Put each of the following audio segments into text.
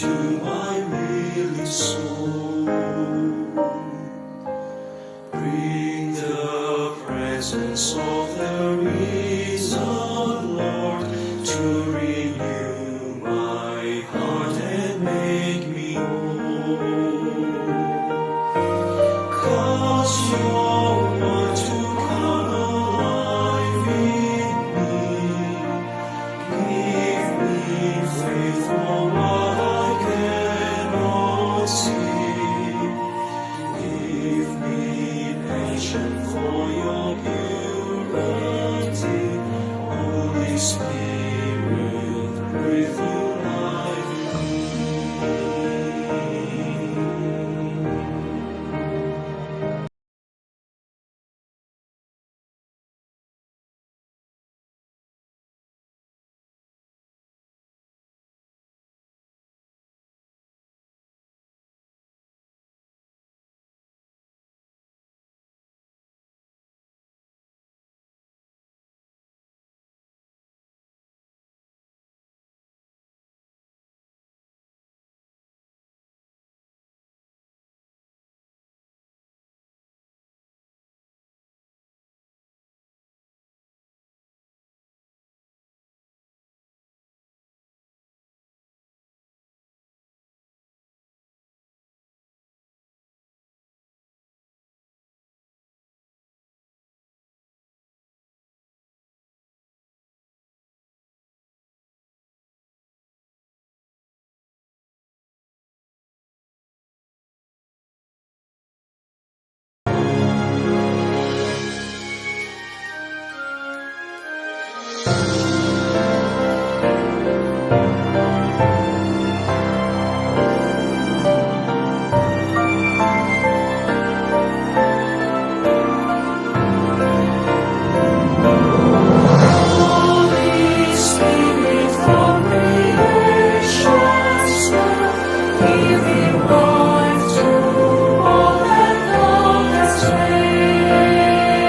to my weary soul. Bring the presence of the risen Lord to renew my heart and make me whole. 'Cause you're one to come alive in me. Give me faith for what I cannot see. Give me patience for your purity. Holy Spirit, breathe new life in me. Holy Spirit from creation's start, giving life to all that thou hast made.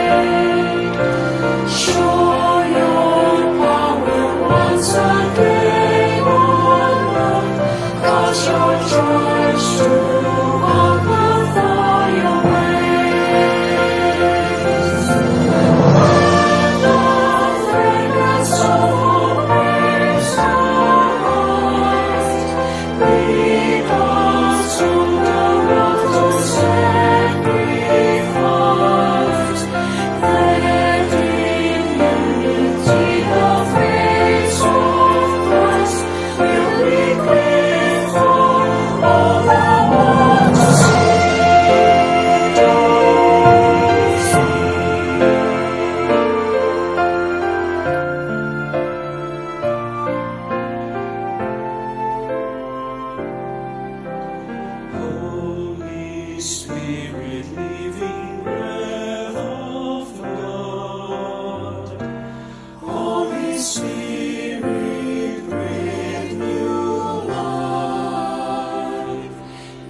Show your power once again on earth, 'cause your church to walk before your ways. Let the fragrance of your praise arise. Lead us from the road to sacrifice. That in unity the face of Christ will be clear for all the world to see. Holy Spirit, living breath of God. Holy Spirit, breathe new life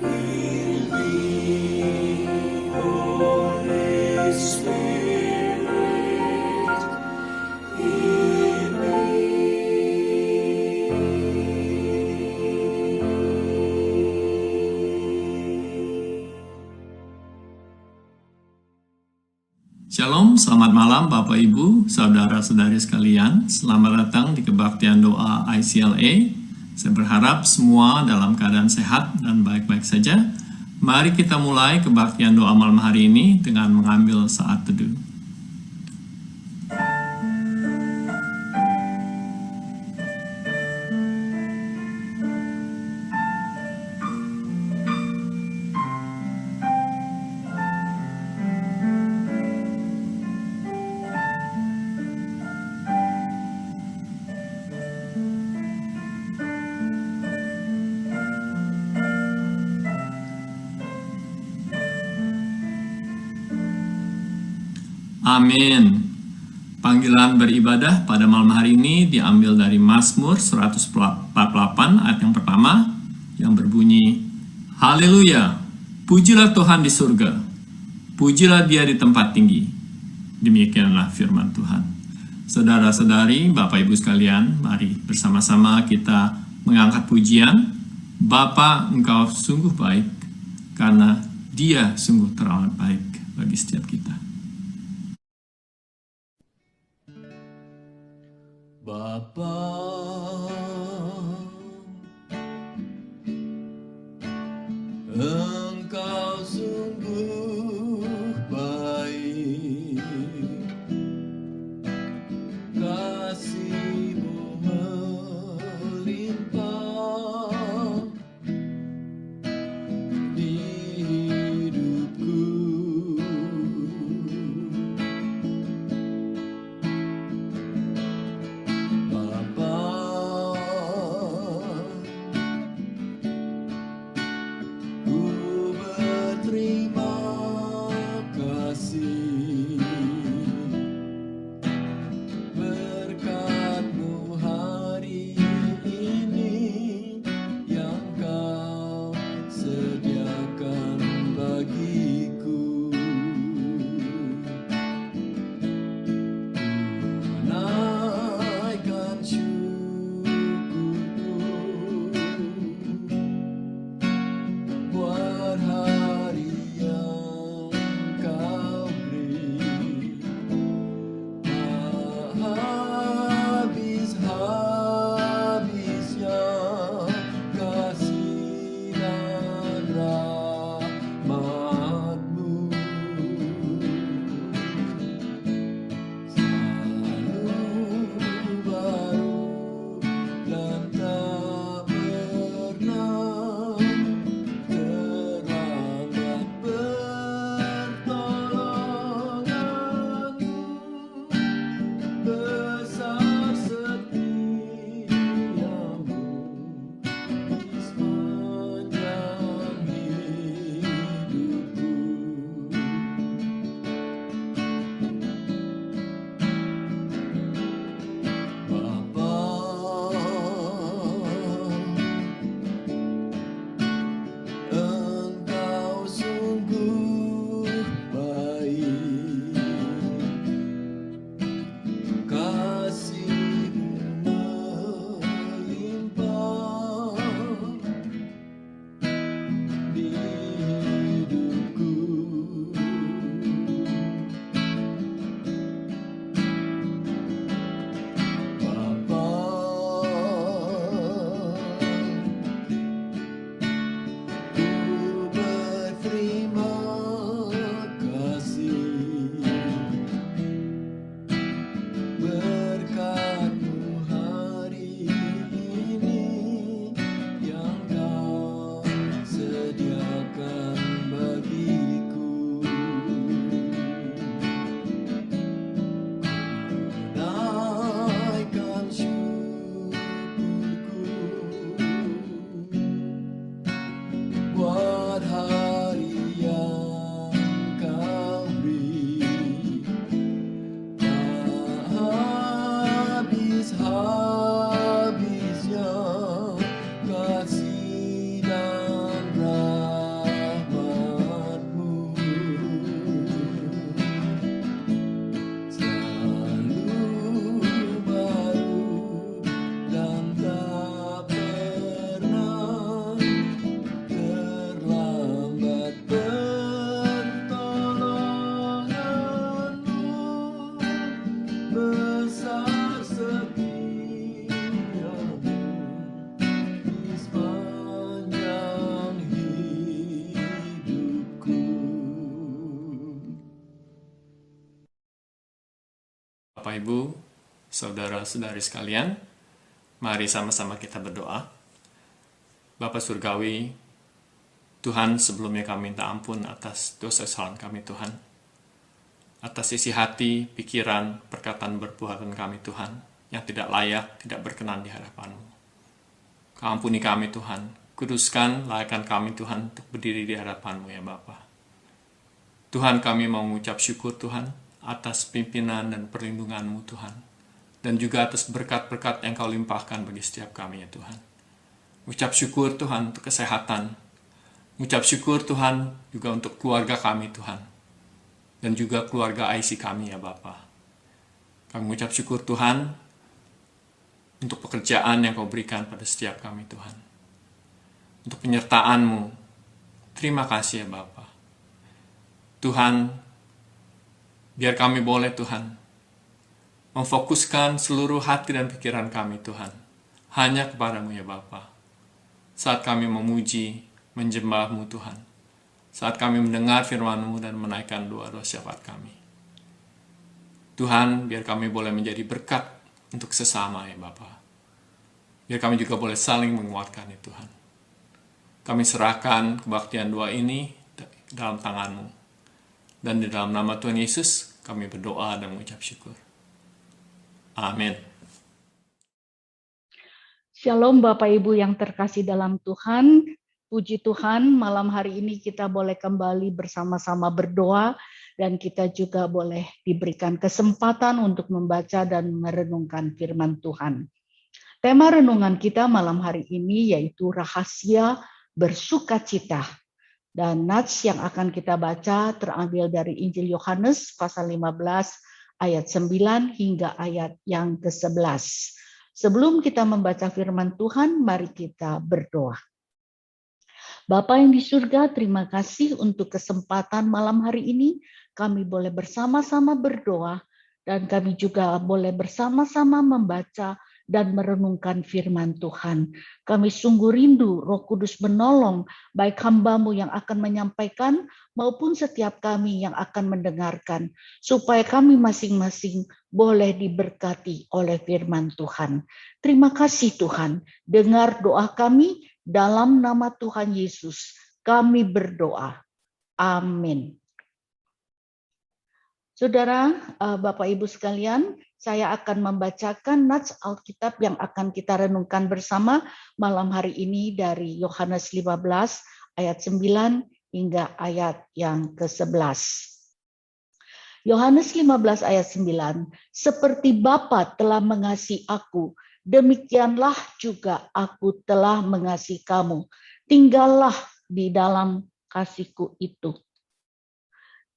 in me. Holy Spirit, in me. Shalom, selamat malam Bapak Ibu, Saudara-saudari sekalian. Selamat datang di kebaktian doa ICLA. Saya berharap semua dalam keadaan sehat dan baik-baik saja. Mari kita mulai kebaktian doa malam hari ini dengan mengambil saat teduh. Amin. Panggilan beribadah pada malam hari ini diambil dari Mazmur 148 ayat yang pertama yang berbunyi, Haleluya, pujilah Tuhan di surga, pujilah Dia di tempat tinggi. Demikianlah firman Tuhan. Saudara-saudari, Bapak Ibu sekalian, mari bersama-sama kita mengangkat pujian Bapa, Engkau sungguh baik, karena Dia sungguh teramat baik bagi setiap kita. Bapa, Engkau sungguh baik, kasih-Mu melimpah di hidupku. Bapa, ku berterima kasih berkat-Mu hari ini yang Kau sediakan bagiku. Naikkan syukurku buat hari yang Kau beri. Habis-habisnya kasih dan rahmat-Mu selalu baru dan tak pernah terlambat. Pertolongan-Mu besar, setia-Mu di sepanjang hidupku. Bapa, Engkau sungguh baik, kasih-Mu melimpah di hidupku. Bapa, ku berterima kasih berkat-Mu hari ini yang Kau sediakan bagiku. Naikkan syukurku buat hari yang Kau beri. Habis-habisnya kasih dan rahmat-Mu selalu baru dan tak pernah terlambat. Pertolongan-Mu besar, setia-Mu di sepanjang hidupku. Bapak, Ibu, saudara-saudari sekalian, mari sama-sama kita berdoa. Bapa Surgawi, Tuhan, sebelumnya kami minta ampun atas dosa kesalahan kami, Tuhan. Atas isi hati, pikiran, perkataan, perbuatan kami, Tuhan, yang tidak layak, tidak berkenan di hadapan-Mu. Kau ampuni kami, Tuhan. Kuduskan, layakkan kami, Tuhan, untuk berdiri di hadapan-Mu, ya Bapa. Tuhan, kami mau mengucap syukur, Tuhan, atas pimpinan dan perlindungan-Mu, Tuhan. Dan juga atas berkat-berkat yang Kau limpahkan bagi setiap kami, ya Tuhan. Ucap syukur, Tuhan, untuk kesehatan. Ucap syukur, Tuhan, juga untuk keluarga kami, Tuhan. Dan juga keluarga IC kami, ya Bapa. Kami mengucap syukur, Tuhan, untuk pekerjaan yang Kau berikan pada setiap kami, Tuhan. untuk penyertaan-Mu. Terima kasih ya Bapa. Tuhan, biar kami boleh Tuhan memfokuskan seluruh hati dan pikiran kami Tuhan hanya kepadamu ya Bapa. Saat kami memuji, menjembah-Mu Tuhan. Saat kami mendengar firman-Mu dan menaikkan doa-doa syafaat kami. Tuhan, biar kami boleh menjadi berkat untuk sesama ya Bapa. Biar kami juga boleh saling menguatkan ya Tuhan. Kami serahkan kebaktian doa ini dalam tangan-Mu. Dan di dalam nama Tuhan Yesus, kami berdoa dan mengucap syukur. Amin. Shalom Bapak Ibu yang terkasih dalam Tuhan. Puji Tuhan, malam hari ini kita boleh kembali bersama-sama berdoa dan kita juga boleh diberikan kesempatan untuk membaca dan merenungkan firman Tuhan. Tema renungan kita malam hari ini yaitu rahasia bersukacita. Dan nats yang akan kita baca terambil dari Injil Yohanes pasal 15 ayat 9 hingga ayat yang ke-11. Sebelum kita membaca firman Tuhan, mari kita berdoa. Bapa yang di surga, terima kasih untuk kesempatan malam hari ini. Kami boleh bersama-sama berdoa dan kami juga boleh bersama-sama membaca dan merenungkan firman Tuhan. Kami sungguh rindu Roh Kudus menolong baik hamba-Mu yang akan menyampaikan maupun setiap kami yang akan mendengarkan. Supaya kami masing-masing boleh diberkati oleh firman Tuhan. Terima kasih Tuhan. Dengar doa kami dalam nama Tuhan Yesus. Kami berdoa. Amin. Saudara, Bapak Ibu sekalian, saya akan membacakan nats Alkitab yang akan kita renungkan bersama malam hari ini dari Yohanes 15 ayat 9 hingga ayat yang ke-11. Yohanes 15 ayat 9, seperti Bapa telah mengasihi aku, demikianlah juga aku telah mengasihi kamu. Tinggallah di dalam kasihku itu.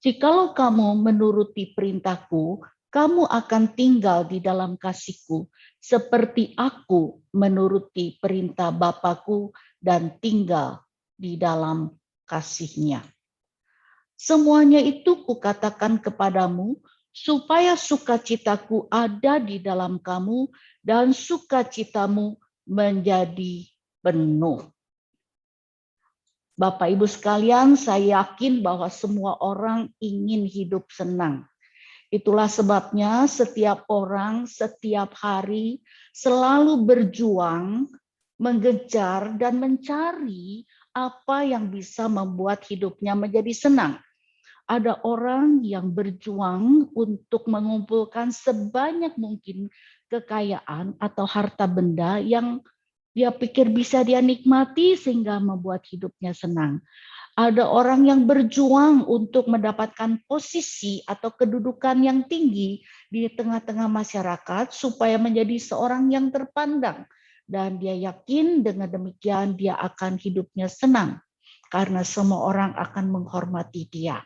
Jikalau kamu menuruti perintahku, kamu akan tinggal di dalam kasihku, seperti aku menuruti perintah Bapa-Ku dan tinggal di dalam kasihnya. Semuanya itu kukatakan kepadamu, supaya sukacitaku ada di dalam kamu, dan sukacitamu menjadi penuh. Bapak Ibu sekalian, saya yakin bahwa semua orang ingin hidup senang. Itulah sebabnya setiap orang setiap hari selalu berjuang, mengejar dan mencari apa yang bisa membuat hidupnya menjadi senang. Ada orang yang berjuang untuk mengumpulkan sebanyak mungkin kekayaan atau harta benda yang dia pikir bisa dia nikmati sehingga membuat hidupnya senang. Ada orang yang berjuang untuk mendapatkan posisi atau kedudukan yang tinggi di tengah-tengah masyarakat supaya menjadi seorang yang terpandang. Dan dia yakin dengan demikian dia akan hidupnya senang karena semua orang akan menghormati dia.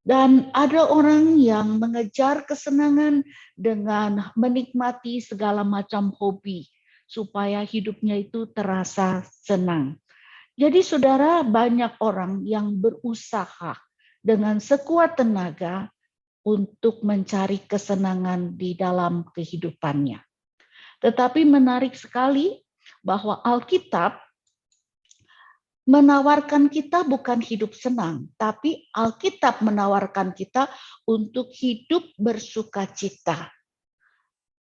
Dan ada orang yang mengejar kesenangan dengan menikmati segala macam hobi supaya hidupnya itu terasa senang. Jadi saudara, banyak orang yang berusaha dengan sekuat tenaga untuk mencari kesenangan di dalam kehidupannya. Tetapi menarik sekali bahwa Alkitab menawarkan kita bukan hidup senang, tapi Alkitab menawarkan kita untuk hidup bersukacita.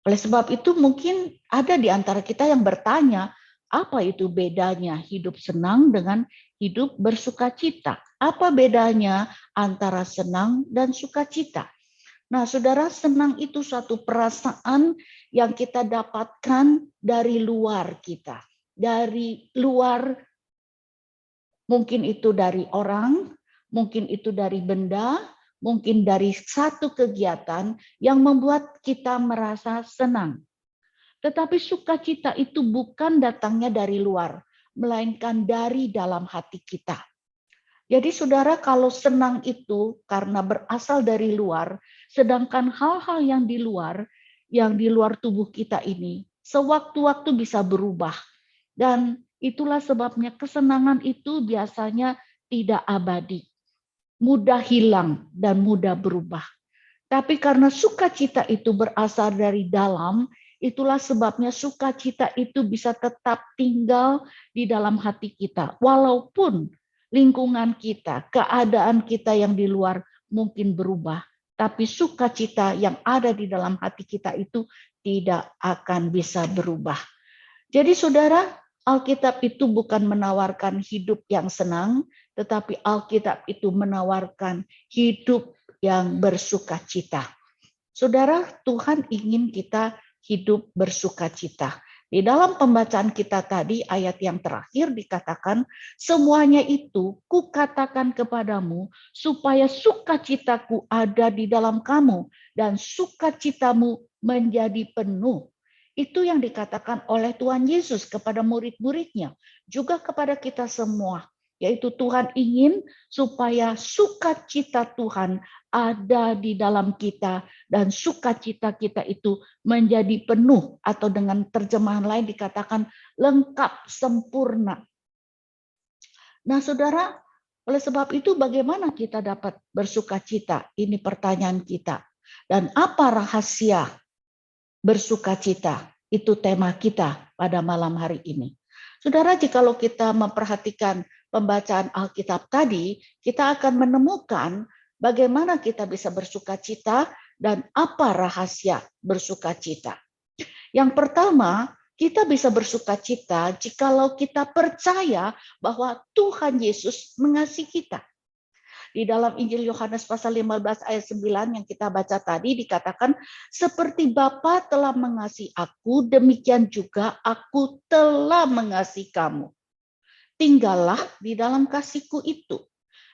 Oleh sebab itu mungkin ada di antara kita yang bertanya, apa itu bedanya hidup senang dengan hidup bersukacita? Apa bedanya antara senang dan sukacita? Nah, saudara, senang itu suatu perasaan yang kita dapatkan dari luar kita. Dari luar, mungkin itu dari orang, mungkin itu dari benda, mungkin dari satu kegiatan yang membuat kita merasa senang. Tetapi sukacita itu bukan datangnya dari luar, melainkan dari dalam hati kita. Jadi saudara, kalau senang itu karena berasal dari luar, sedangkan hal-hal yang di luar tubuh kita ini, sewaktu-waktu bisa berubah. Dan Itulah sebabnya kesenangan itu biasanya tidak abadi, mudah hilang dan mudah berubah. Tapi karena sukacita itu berasal dari dalam, itulah sebabnya sukacita itu bisa tetap tinggal di dalam hati kita. Walaupun lingkungan kita, keadaan kita yang di luar mungkin berubah, tapi sukacita yang ada di dalam hati kita itu tidak akan bisa berubah. Jadi saudara, Alkitab itu bukan menawarkan hidup yang senang, tetapi Alkitab itu menawarkan hidup yang bersukacita. Saudara, Tuhan ingin kita hidup bersukacita. Di dalam pembacaan kita tadi, ayat yang terakhir dikatakan, semuanya itu kukatakan kepadamu, supaya sukacitaku ada di dalam kamu, dan sukacitamu menjadi penuh. Itu yang dikatakan oleh Tuhan Yesus kepada murid-muridnya, juga kepada kita semua. Yaitu Tuhan ingin supaya sukacita Tuhan ada di dalam kita, dan sukacita kita itu menjadi penuh, atau dengan terjemahan lain dikatakan lengkap, sempurna. Nah saudara, oleh sebab itu bagaimana kita dapat bersukacita? Ini pertanyaan kita. Dan apa rahasia bersukacita? Itu tema kita pada malam hari ini. Saudara, jikalau kita memperhatikan pembacaan Alkitab tadi, kita akan menemukan bagaimana kita bisa bersukacita dan apa rahasia bersukacita. Yang pertama, kita bisa bersukacita jikalau kita percaya bahwa Tuhan Yesus mengasihi kita. Di dalam Injil Yohanes pasal 15 ayat 9 yang kita baca tadi dikatakan, seperti Bapa telah mengasihi aku, demikian juga aku telah mengasihi kamu. Tinggallah di dalam kasihku itu.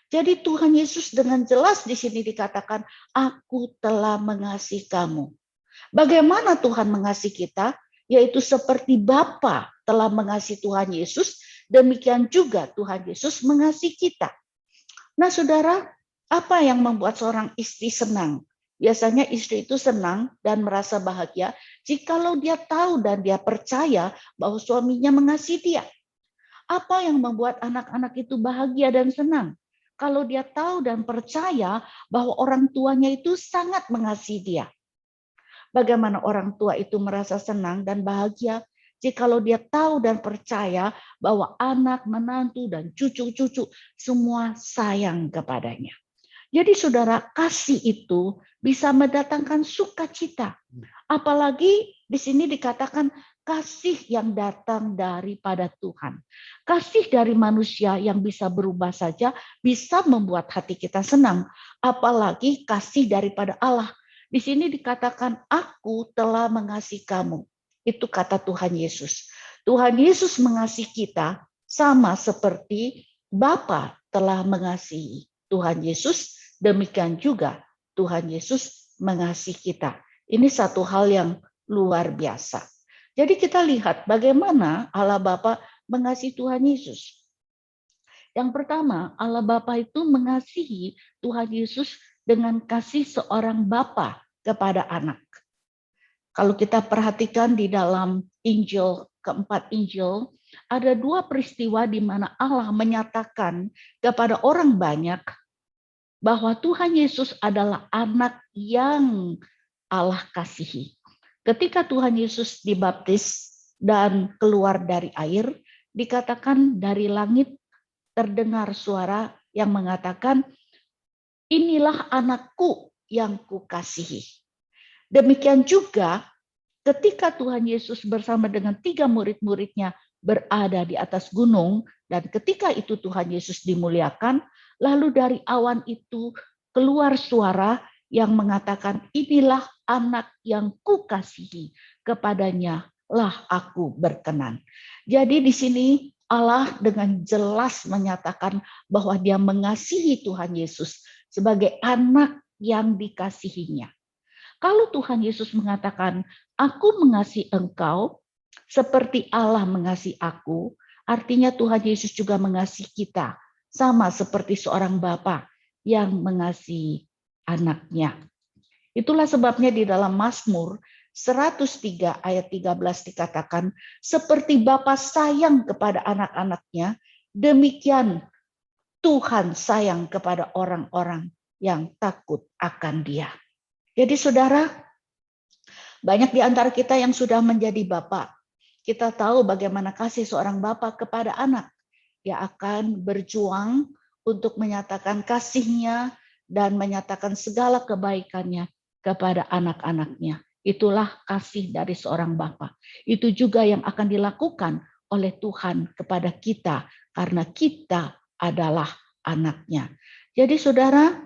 Jadi Tuhan Yesus dengan jelas di sini dikatakan, aku telah mengasihi kamu. Bagaimana Tuhan mengasihi kita? Yaitu seperti Bapa telah mengasihi Tuhan Yesus, demikian juga Tuhan Yesus mengasihi kita. Nah saudara, apa yang membuat seorang istri senang? Biasanya istri itu senang dan merasa bahagia jikalau dia tahu dan dia percaya bahwa suaminya mengasihi dia. Apa yang membuat anak-anak itu bahagia dan senang? Kalau dia tahu dan percaya bahwa orang tuanya itu sangat mengasihi dia. Bagaimana orang tua itu merasa senang dan bahagia jikalau dia tahu dan percaya bahwa anak, menantu, dan cucu-cucu semua sayang kepadanya. Jadi saudara, kasih itu bisa mendatangkan sukacita. Apalagi di sini dikatakan kasih yang datang daripada Tuhan. Kasih dari manusia yang bisa berubah saja bisa membuat hati kita senang. Apalagi kasih daripada Allah. Di sini dikatakan, aku telah mengasihi kamu. Itu kata Tuhan Yesus. Tuhan Yesus mengasihi kita sama seperti Bapa telah mengasihi Tuhan Yesus, demikian juga Tuhan Yesus mengasihi kita. Ini satu hal yang luar biasa. Jadi kita lihat bagaimana Allah Bapa mengasihi Tuhan Yesus. Yang pertama, Allah Bapa itu mengasihi Tuhan Yesus dengan kasih seorang Bapa kepada anak. Kalau kita perhatikan di dalam Injil, keempat Injil, ada dua peristiwa di mana Allah menyatakan kepada orang banyak bahwa Tuhan Yesus adalah anak yang Allah kasihi. Ketika Tuhan Yesus dibaptis dan keluar dari air, dikatakan dari langit terdengar suara yang mengatakan, inilah anakku yang kukasihi. Demikian juga ketika Tuhan Yesus bersama dengan 3 murid-muridnya berada di atas gunung, dan ketika itu Tuhan Yesus dimuliakan, lalu dari awan itu keluar suara yang mengatakan, inilah anak yang kukasihi, kepadanya lah aku berkenan. Jadi di sini Allah dengan jelas menyatakan bahwa dia mengasihi Tuhan Yesus sebagai anak yang dikasihinya. Kalau Tuhan Yesus mengatakan, aku mengasihi engkau seperti Allah mengasihi aku, artinya Tuhan Yesus juga mengasihi kita, sama seperti seorang bapa yang mengasihi anaknya. Itulah sebabnya di dalam Mazmur 103 ayat 13 dikatakan, seperti Bapa sayang kepada anak-anaknya, demikian Tuhan sayang kepada orang-orang yang takut akan Dia. Jadi saudara, banyak di antara kita yang sudah menjadi bapak. Kita tahu bagaimana kasih seorang bapak kepada anak. Dia akan berjuang untuk menyatakan kasihnya dan menyatakan segala kebaikannya kepada anak-anaknya. Itulah kasih dari seorang bapa. Itu juga yang akan dilakukan oleh Tuhan kepada kita karena kita adalah anaknya. Jadi saudara,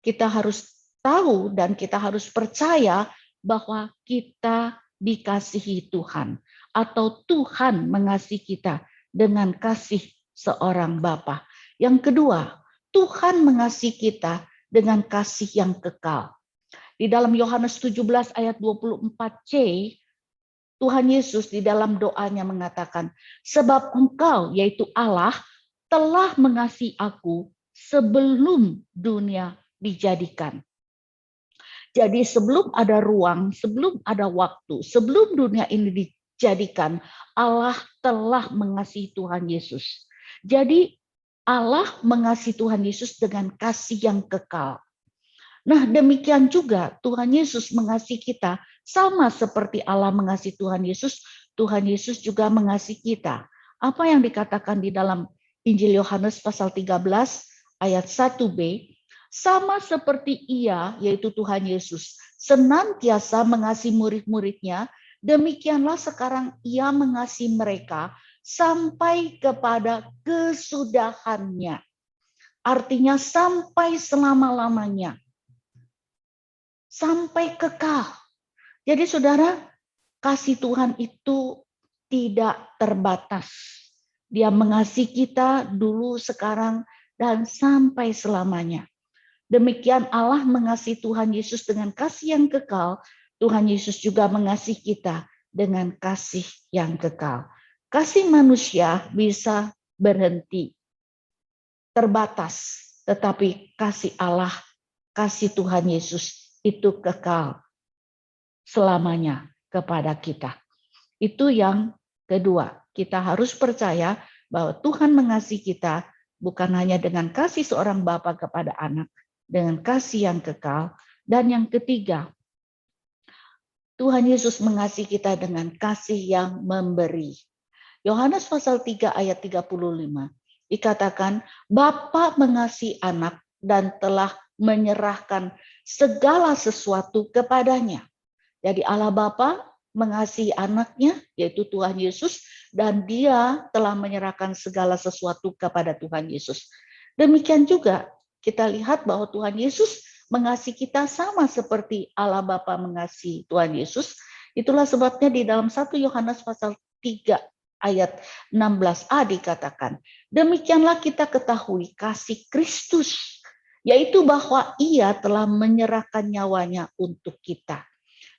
kita harus tahu dan kita harus percaya bahwa kita dikasihi Tuhan atau Tuhan mengasihi kita dengan kasih seorang bapa. Yang kedua, Tuhan mengasihi kita dengan kasih yang kekal. Di dalam Yohanes 17 ayat 24c, Tuhan Yesus di dalam doanya mengatakan, sebab engkau yaitu Allah telah mengasihi aku sebelum dunia dijadikan. Jadi sebelum ada ruang, sebelum ada waktu, sebelum dunia ini dijadikan, Allah telah mengasihi Tuhan Yesus. Jadi Allah mengasihi Tuhan Yesus dengan kasih yang kekal. Nah, demikian juga Tuhan Yesus mengasihi kita sama seperti Allah mengasihi Tuhan Yesus juga mengasihi kita. Apa yang dikatakan di dalam Injil Yohanes pasal 13 ayat 1b, sama seperti Ia, yaitu Tuhan Yesus, senantiasa mengasihi murid-muridnya, demikianlah sekarang Ia mengasihi mereka sampai kepada kesudahannya. Artinya sampai selama-lamanya. Sampai kekal. Jadi saudara, kasih Tuhan itu tidak terbatas. Dia mengasihi kita dulu, sekarang, dan sampai selamanya. Demikian Allah mengasihi Tuhan Yesus dengan kasih yang kekal. Tuhan Yesus juga mengasihi kita dengan kasih yang kekal. Kasih manusia bisa berhenti, terbatas. Tetapi kasih Allah, kasih Tuhan Yesus itu kekal selamanya kepada kita. Itu yang kedua. Kita harus percaya bahwa Tuhan mengasihi kita bukan hanya dengan kasih seorang bapa kepada anak, dengan kasih yang kekal. Dan yang ketiga, Tuhan Yesus mengasihi kita dengan kasih yang memberi. Yohanes pasal 3 ayat 35 dikatakan, Bapa mengasihi anak dan telah menyerahkan segala sesuatu kepadanya. Jadi Allah Bapa mengasihi anaknya, yaitu Tuhan Yesus, dan Dia telah menyerahkan segala sesuatu kepada Tuhan Yesus. Demikian juga kita lihat bahwa Tuhan Yesus mengasihi kita sama seperti Allah Bapa mengasihi Tuhan Yesus. Itulah sebabnya di dalam 1 Yohanes pasal 3 ayat 16a dikatakan, demikianlah kita ketahui kasih Kristus, yaitu bahwa Ia telah menyerahkan nyawanya untuk kita.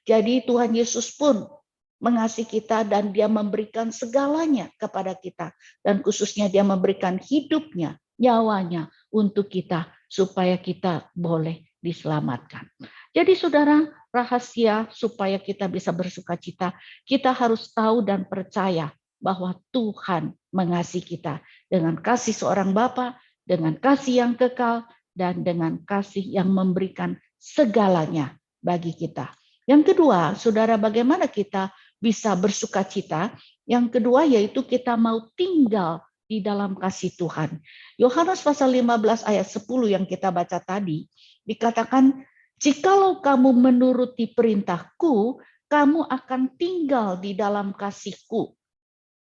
Jadi Tuhan Yesus pun mengasihi kita dan Dia memberikan segalanya kepada kita. Dan khususnya Dia memberikan hidupnya, nyawanya untuk kita supaya kita boleh diselamatkan. Jadi saudara, rahasia supaya kita bisa bersuka cita, kita harus tahu dan percaya bahwa Tuhan mengasihi kita dengan kasih seorang Bapa, dengan kasih yang kekal, dan dengan kasih yang memberikan segalanya bagi kita. Yang kedua, saudara, bagaimana kita bisa bersuka cita? Yang kedua yaitu kita mau tinggal di dalam kasih Tuhan. Yohanes pasal 15 ayat 10 yang kita baca tadi, dikatakan, jikalau kamu menuruti perintahku, kamu akan tinggal di dalam kasihku.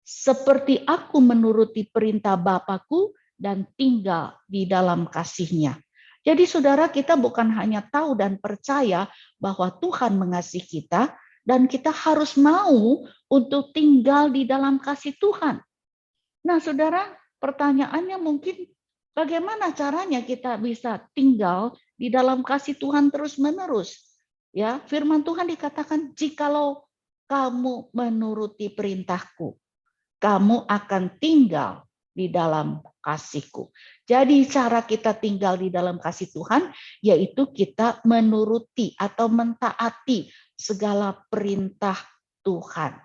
Seperti aku menuruti perintah Bapakku dan tinggal di dalam kasihnya. Jadi saudara, kita bukan hanya tahu dan percaya bahwa Tuhan mengasihi kita, dan kita harus mau untuk tinggal di dalam kasih Tuhan. Nah saudara, pertanyaannya mungkin bagaimana caranya kita bisa tinggal di dalam kasih Tuhan terus-menerus? Ya, firman Tuhan dikatakan, jikalau kamu menuruti perintahku, kamu akan tinggal di dalam kasih-Ku. Jadi cara kita tinggal di dalam kasih Tuhan yaitu kita menuruti atau mentaati segala perintah Tuhan.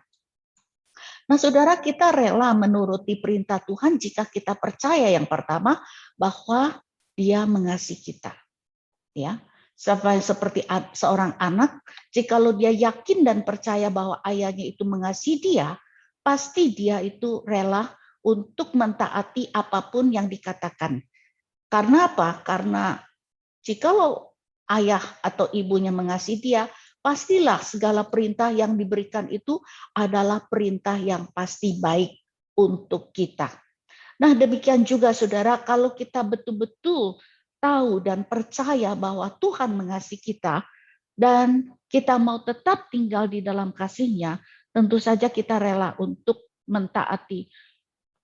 Nah, saudara, kita rela menuruti perintah Tuhan jika kita percaya yang pertama bahwa Dia mengasihi kita. Ya, seperti seorang anak, jikalau dia yakin dan percaya bahwa ayahnya itu mengasihi dia, pasti dia itu rela untuk mentaati apapun yang dikatakan. Karena apa? Karena jikalau ayah atau ibunya mengasihi dia, pastilah segala perintah yang diberikan itu adalah perintah yang pasti baik untuk kita. Nah, demikian juga saudara, kalau kita betul-betul tahu dan percaya bahwa Tuhan mengasihi kita dan kita mau tetap tinggal di dalam kasih-Nya, tentu saja kita rela untuk mentaati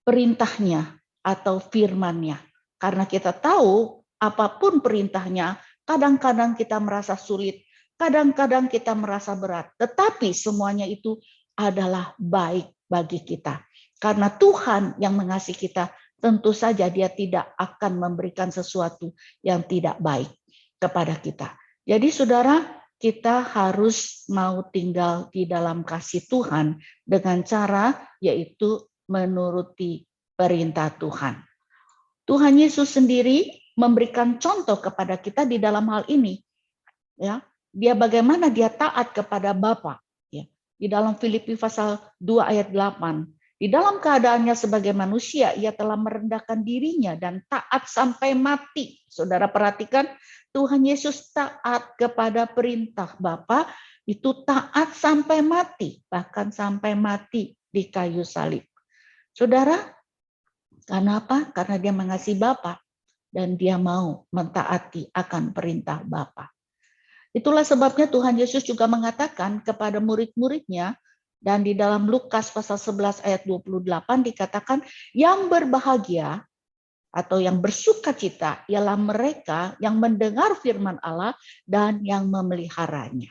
perintahnya atau firman-Nya. Karena kita tahu apapun perintahnya, kadang-kadang kita merasa sulit, kadang-kadang kita merasa berat, tetapi semuanya itu adalah baik bagi kita. Karena Tuhan yang mengasihi kita, tentu saja Dia tidak akan memberikan sesuatu yang tidak baik kepada kita. Jadi saudara, kita harus mau tinggal di dalam kasih Tuhan dengan cara yaitu menuruti perintah Tuhan. Tuhan Yesus sendiri memberikan contoh kepada kita di dalam hal ini. Ya, Dia bagaimana Dia taat kepada Bapa. Ya, di dalam Filipi pasal 2 ayat 8. Di dalam keadaannya sebagai manusia, Ia telah merendahkan dirinya dan taat sampai mati. Saudara perhatikan, Tuhan Yesus taat kepada perintah Bapa, itu taat sampai mati, bahkan sampai mati di kayu salib. Saudara, karena apa? Karena Dia mengasihi Bapa dan Dia mau mentaati akan perintah Bapa. Itulah sebabnya Tuhan Yesus juga mengatakan kepada murid-muridnya, dan di dalam Lukas pasal 11 ayat 28 dikatakan, yang berbahagia atau yang bersukacita ialah mereka yang mendengar firman Allah dan yang memeliharanya.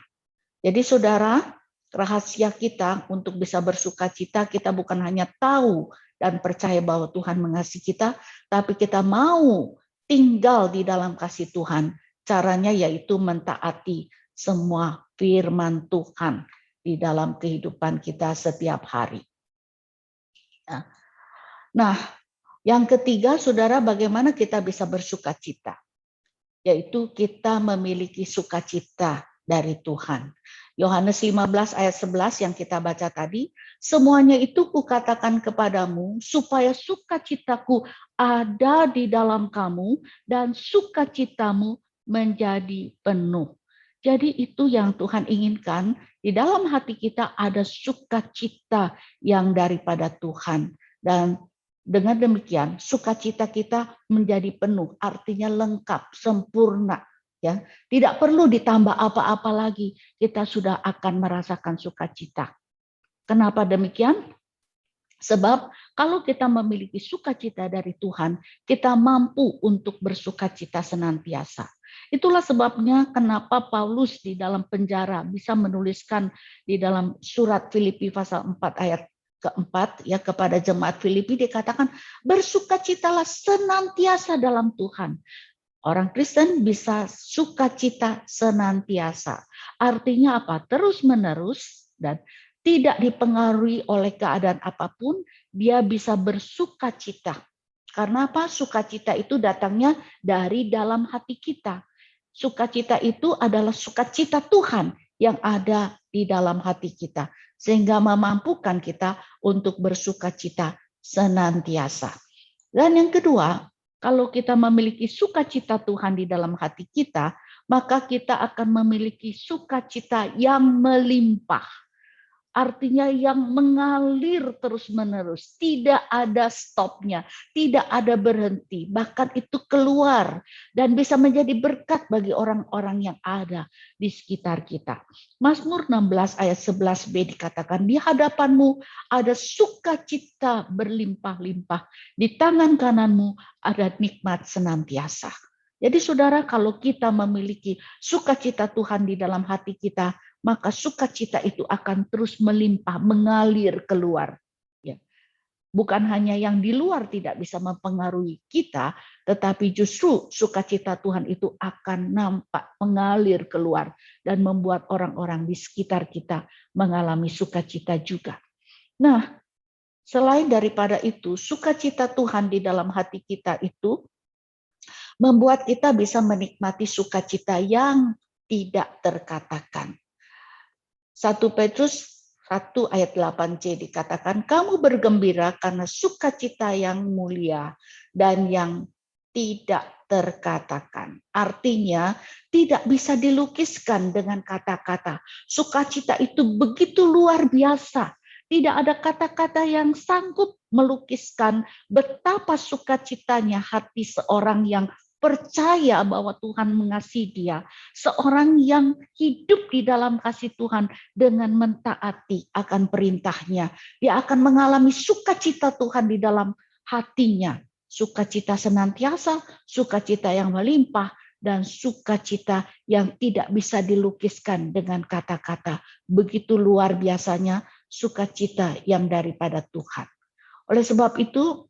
Jadi saudara, rahasia kita untuk bisa bersukacita, kita bukan hanya tahu dan percaya bahwa Tuhan mengasihi kita, tapi kita mau tinggal di dalam kasih Tuhan. Caranya yaitu mentaati semua firman Tuhan di dalam kehidupan kita setiap hari. Nah, yang ketiga, saudara, bagaimana kita bisa bersukacita? Yaitu kita memiliki sukacita dari Tuhan. Yohanes 15 ayat 11 yang kita baca tadi, semuanya itu kukatakan kepadamu supaya sukacitaku ada di dalam kamu dan sukacitamu menjadi penuh. Jadi itu yang Tuhan inginkan, di dalam hati kita ada sukacita yang daripada Tuhan. Dan dengan demikian sukacita kita menjadi penuh, artinya lengkap, sempurna. Ya, tidak perlu ditambah apa-apa lagi, kita sudah akan merasakan sukacita. Kenapa demikian? Sebab kalau kita memiliki sukacita dari Tuhan, kita mampu untuk bersukacita senantiasa. Itulah sebabnya kenapa Paulus di dalam penjara bisa menuliskan di dalam surat Filipi pasal 4 ayat keempat ya, kepada jemaat Filipi dikatakan, bersukacitalah senantiasa dalam Tuhan. Orang Kristen bisa sukacita senantiasa. Artinya apa? Terus-menerus dan tidak dipengaruhi oleh keadaan apapun, dia bisa bersukacita. Karena apa? Sukacita itu datangnya dari dalam hati kita. Sukacita itu adalah sukacita Tuhan yang ada di dalam hati kita. Sehingga memampukan kita untuk bersukacita senantiasa. Dan yang kedua, kalau kita memiliki sukacita Tuhan di dalam hati kita, maka kita akan memiliki sukacita yang melimpah. Artinya yang mengalir terus-menerus, tidak ada stopnya, tidak ada berhenti, bahkan itu keluar dan bisa menjadi berkat bagi orang-orang yang ada di sekitar kita. Mazmur 16 ayat 11b dikatakan, di hadapanmu ada sukacita berlimpah-limpah, di tangan kananmu ada nikmat senantiasa. Jadi saudara, kalau kita memiliki sukacita Tuhan di dalam hati kita, maka sukacita itu akan terus melimpah, mengalir keluar. Ya. Bukan hanya yang di luar tidak bisa mempengaruhi kita, tetapi justru sukacita Tuhan itu akan nampak mengalir keluar dan membuat orang-orang di sekitar kita mengalami sukacita juga. Nah, selain daripada itu, sukacita Tuhan di dalam hati kita itu membuat kita bisa menikmati sukacita yang tidak terkatakan. 1 Petrus 1 ayat 8c dikatakan, kamu bergembira karena sukacita yang mulia dan yang tidak terkatakan. Artinya tidak bisa dilukiskan dengan kata-kata. Sukacita itu begitu luar biasa. Tidak ada kata-kata yang sanggup melukiskan betapa sukacitanya hati seorang yang percaya bahwa Tuhan mengasihi dia. Seorang yang hidup di dalam kasih Tuhan dengan mentaati akan perintahnya. Dia akan mengalami sukacita Tuhan di dalam hatinya. Sukacita senantiasa, sukacita yang melimpah, dan sukacita yang tidak bisa dilukiskan dengan kata-kata. Begitu luar biasanya sukacita yang daripada Tuhan. Oleh sebab itu,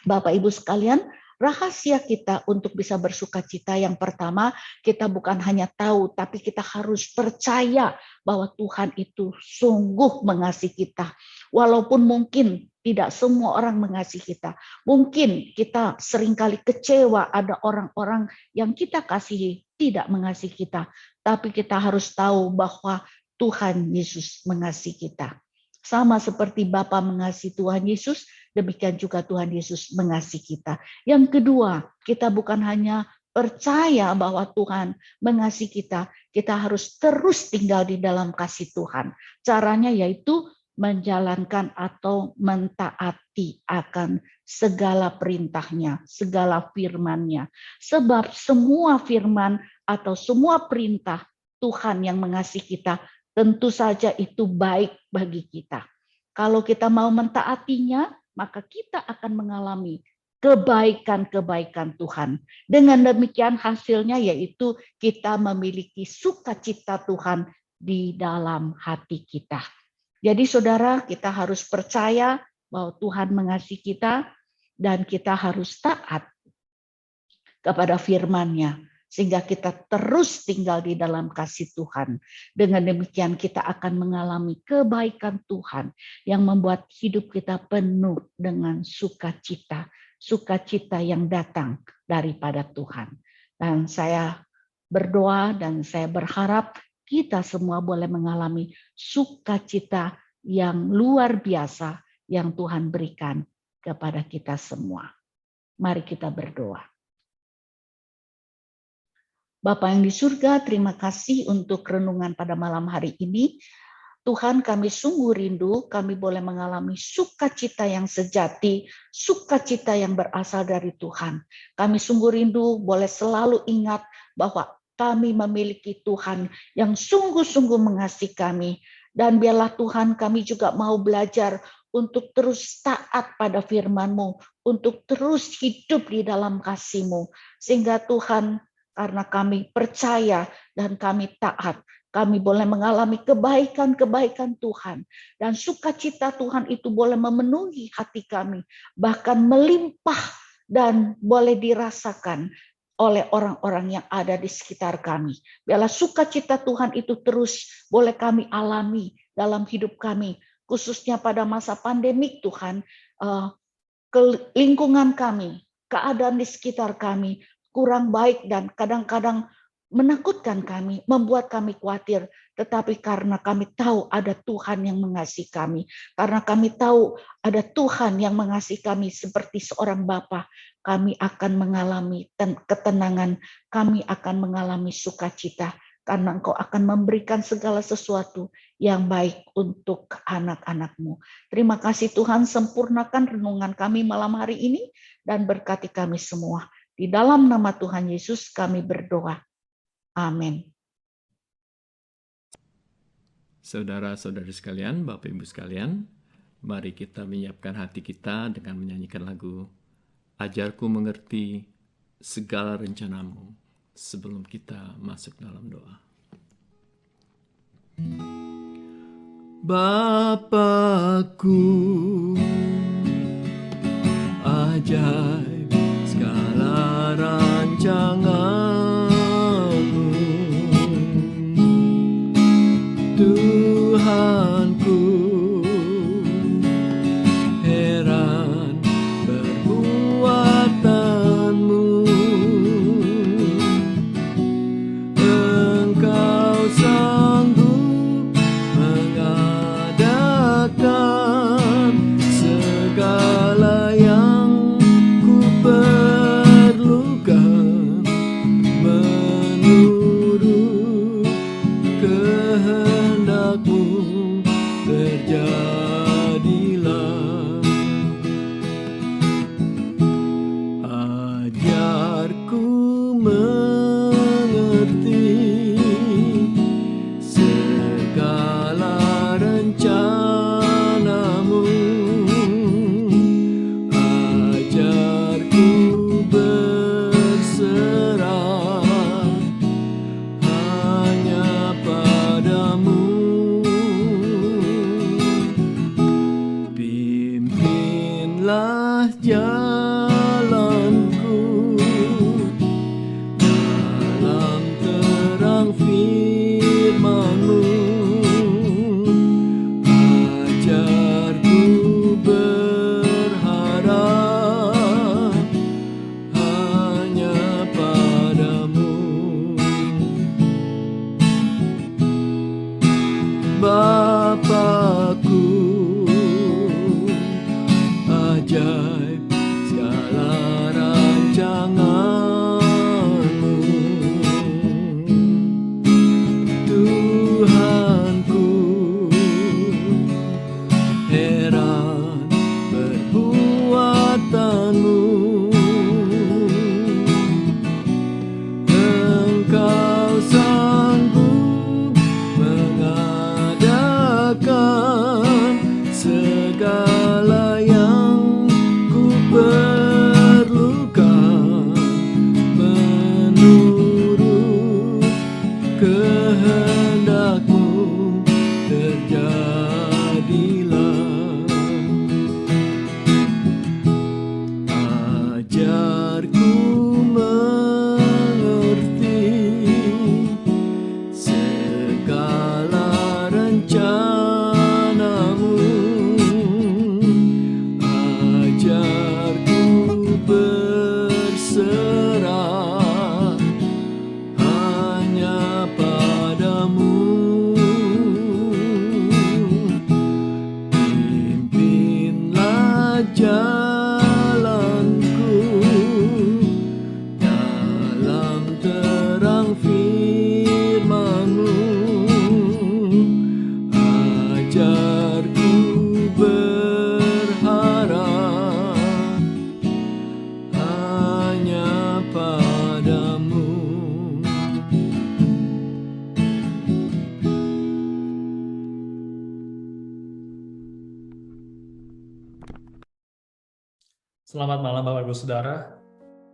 Bapak Ibu sekalian, rahasia kita untuk bisa bersukacita yang pertama, kita bukan hanya tahu, tapi kita harus percaya bahwa Tuhan itu sungguh mengasihi kita. Walaupun mungkin tidak semua orang mengasihi kita. Mungkin kita seringkali kecewa ada orang-orang yang kita kasihi tidak mengasihi kita. Tapi kita harus tahu bahwa Tuhan Yesus mengasihi kita. Sama seperti Bapa mengasihi Tuhan Yesus, demikian juga Tuhan Yesus mengasihi kita. Yang kedua, kita bukan hanya percaya bahwa Tuhan mengasihi kita, kita harus terus tinggal di dalam kasih Tuhan. Caranya yaitu menjalankan atau mentaati akan segala perintahnya, segala firman-Nya. Sebab semua firman atau semua perintah Tuhan yang mengasihi kita, tentu saja itu baik bagi kita. Kalau kita mau mentaatinya, maka kita akan mengalami kebaikan-kebaikan Tuhan. Dengan demikian hasilnya yaitu kita memiliki sukacita Tuhan di dalam hati kita. Jadi saudara, kita harus percaya bahwa Tuhan mengasihi kita dan kita harus taat kepada firman-Nya. Sehingga kita terus tinggal di dalam kasih Tuhan. Dengan demikian kita akan mengalami kebaikan Tuhan yang membuat hidup kita penuh dengan sukacita. Sukacita yang datang daripada Tuhan. Dan saya berdoa dan saya berharap kita semua boleh mengalami sukacita yang luar biasa yang Tuhan berikan kepada kita semua. Mari kita berdoa. Bapa yang di surga, terima kasih untuk renungan pada malam hari ini. Tuhan, kami sungguh rindu, kami boleh mengalami sukacita yang sejati, sukacita yang berasal dari Tuhan. Kami sungguh rindu boleh selalu ingat bahwa kami memiliki Tuhan yang sungguh-sungguh mengasihi kami. Dan biarlah Tuhan, kami juga mau belajar untuk terus taat pada firman-Mu, untuk terus hidup di dalam kasih-Mu. Sehingga Tuhan, karena kami percaya dan kami taat, kami boleh mengalami kebaikan-kebaikan Tuhan. Dan sukacita Tuhan itu boleh memenuhi hati kami, bahkan melimpah dan boleh dirasakan oleh orang-orang yang ada di sekitar kami. Biarlah sukacita Tuhan itu terus boleh kami alami dalam hidup kami, khususnya pada masa pandemik Tuhan, ke lingkungan kami, keadaan di sekitar kami, kurang baik dan kadang-kadang menakutkan kami, membuat kami khawatir. Tetapi karena kami tahu ada Tuhan yang mengasihi kami, karena kami tahu ada Tuhan yang mengasihi kami seperti seorang Bapa, kami akan mengalami ketenangan, kami akan mengalami sukacita, karena Engkau akan memberikan segala sesuatu yang baik untuk anak-anak-Mu. Terima kasih Tuhan, sempurnakan renungan kami malam hari ini dan berkati kami semua. Di dalam nama Tuhan Yesus kami berdoa. Amin. Saudara-saudari sekalian, Bapak Ibu sekalian, mari kita menyiapkan hati kita dengan menyanyikan lagu Ajarku Mengerti Segala Rencanamu sebelum kita masuk dalam doa. Bapakku ajaib segala rancangan-Mu, Tuhanku. Heran perbuatan-Mu, Engkau sanggup mengadakan segala yang ku perlukan, menurut kehendak-Mu terjadilah. Ajarku mengerti segala rencana-Mu, ajarku berserah hanya padamu. Pimpinlah jalanku dalam terang firman-Mu, ajarku berharap hanya padamu. Bapakku, ajaib segala rancangan-Mu, Tuhanku. Heran perbuatan-Mu, Engkau sanggup mengadakan segala yang ku perlukan, menurut kehendak-Mu terjadilah. Ajarku mengerti segala rencana-Mu, ajarku berserah hanya padamu. Pimpinlah jalanku dalam terang firman-Mu, ajarku berharap hanya padamu. Selamat malam Bapak Ibu Saudara.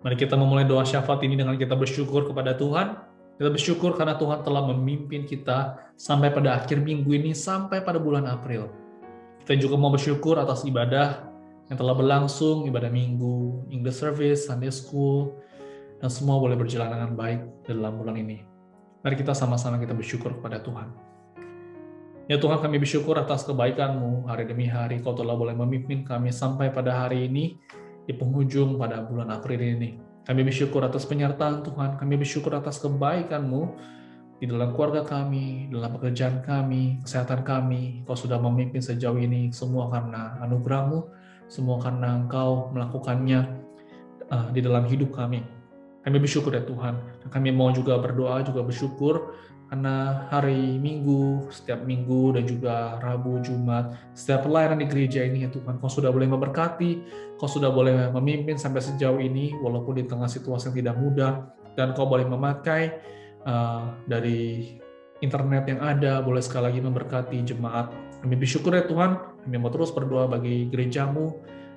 Mari kita memulai doa syafaat ini dengan kita bersyukur kepada Tuhan. Kita bersyukur karena Tuhan telah memimpin kita sampai pada akhir minggu ini, sampai pada bulan April. Kita juga mau bersyukur atas ibadah yang telah berlangsung, ibadah minggu, English service, Sunday school, dan semua boleh berjalan dengan baik dalam bulan ini. Mari kita sama-sama kita bersyukur kepada Tuhan. Ya Tuhan, kami bersyukur atas kebaikan-Mu hari demi hari. Kau telah boleh memimpin kami sampai pada hari ini, di penghujung pada bulan April ini. Kami bersyukur atas penyertaan Tuhan, kami bersyukur atas kebaikan-Mu di dalam keluarga kami, dalam pekerjaan kami, kesehatan kami. Kau sudah memimpin sejauh ini, semua karena anugerah-Mu, semua karena Engkau melakukannya di dalam hidup kami. Kami bersyukur ya Tuhan, dan kami mau juga berdoa, juga bersyukur karena hari Minggu, setiap Minggu dan juga Rabu, Jumat, setiap pelayanan di gereja ini ya Tuhan, Kau sudah boleh memberkati, Kau sudah boleh memimpin sampai sejauh ini, walaupun di tengah situasi yang tidak mudah, dan Kau boleh memakai dari internet yang ada, boleh sekali lagi memberkati jemaat. Kami bersyukur ya Tuhan, kami mau terus berdoa bagi gereja-Mu,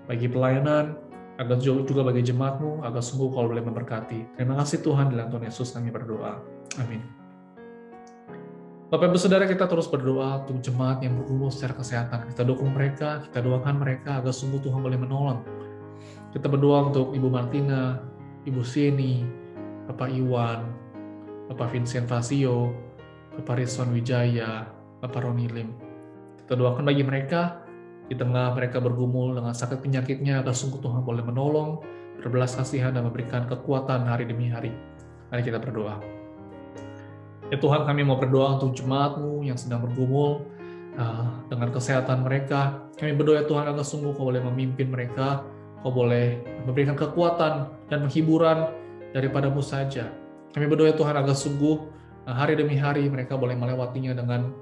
bagi pelayanan, agar juga bagi jemaat-Mu, agar sungguh Kau boleh memberkati. Terima kasih Tuhan, dalam Tuhan Yesus kami berdoa. Amin. Bapak Ibu Saudara, kita terus berdoa untuk jemaat yang bergumul secara kesehatan. Kita dukung mereka, kita doakan mereka agar sungguh Tuhan boleh menolong. Kita berdoa untuk Ibu Martina, Ibu Sieni, Bapak Iwan, Bapak Vincent Fasio, Bapak Rizwan Wijaya, Bapak Roni Lim. Kita doakan bagi mereka, di tengah mereka bergumul dengan sakit penyakitnya, agar sungguh Tuhan boleh menolong, berbelas kasihan, dan memberikan kekuatan hari demi hari. Mari kita berdoa. Ya Tuhan, kami mau berdoa untuk jemaat-Mu yang sedang bergumul dengan kesehatan mereka. Kami berdoa Tuhan agar sungguh Kau boleh memimpin mereka, Kau boleh memberikan kekuatan dan penghiburan daripada-Mu saja. Kami berdoa Tuhan agar sungguh hari demi hari mereka boleh melewatinya dengan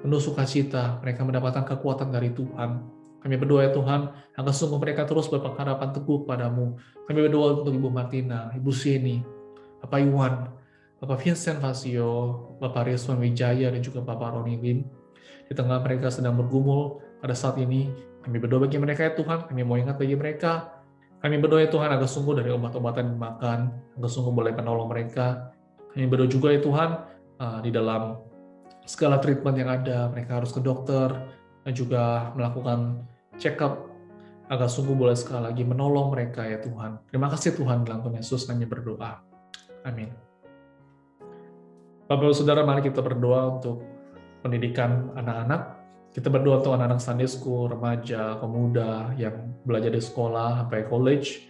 penuh sukacita, mereka mendapatkan kekuatan dari Tuhan. Kami berdoa Tuhan agar sungguh mereka terus berpengharapan teguh kepadamu. Kami berdoa untuk Ibu Martina, Ibu Sieni, Bapak Iwan, Bapak Vincent Fasio, Bapak Rizwan Wijaya, dan juga Bapak Roni Lim. Di tengah mereka sedang bergumul pada saat ini, kami berdoa bagi mereka ya Tuhan, kami mau ingat bagi mereka. Kami berdoa ya Tuhan agar sungguh dari obat-obatan dimakan, agar sungguh boleh menolong mereka. Kami berdoa juga ya Tuhan, di dalam segala treatment yang ada, mereka harus ke dokter, dan juga melakukan check-up, agar sungguh boleh sekali lagi menolong mereka ya Tuhan. Terima kasih Tuhan, dalam Tuhan Yesus kami berdoa. Amin. Bapak Saudara, mari kita berdoa untuk pendidikan anak-anak. Kita berdoa untuk anak-anak Sunday School, remaja, pemuda yang belajar di sekolah sampai college.